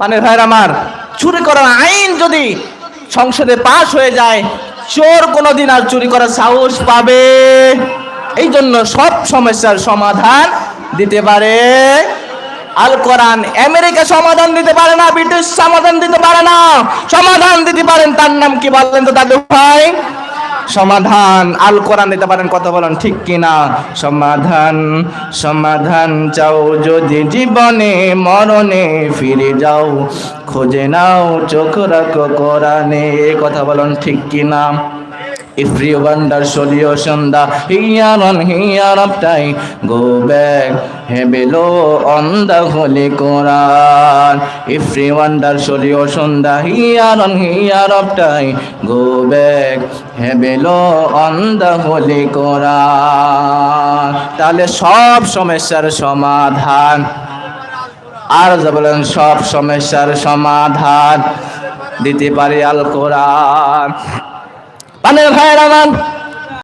পানের ভাইয়ের আমার, চুরি করার আইন যদি সংসদে পাশ হয়ে যায়, চোর কোনোদিন আর চুরি করার সাহস পাবে? এই জন্য সব সমস্যার সমাধান দিতে পারে আল কোরআন। আমেরিকা সমাধান দিতে পারে না, ব্রিটিশ সমাধান দিতে পারে না, সমাধান দিতে পারেন তার নাম কি বলেন তো দাদু ভাই? সমাধান আল কোরআন দিতে পারেন। কথা বলেন ঠিক কিনা? সমাধান, সমাধান চাও যদি জীবনে মরণে, ফিরে যাও খুঁজে নাও চোখ রাখো কোরআনে। কথা বলেন ঠিক কিনা? Everyone does solution the here on here of time. Go back, hey below on the Holy Quran. Everyone does solution the here on here of time. Go back, hey below on the Holy Quran. তাহলে সব সমস্যার সমাধান, আর বলেন সব সমস্যার সমাধান দিতে পারে আল কোরআন। পানের ভাইয়ের আমার,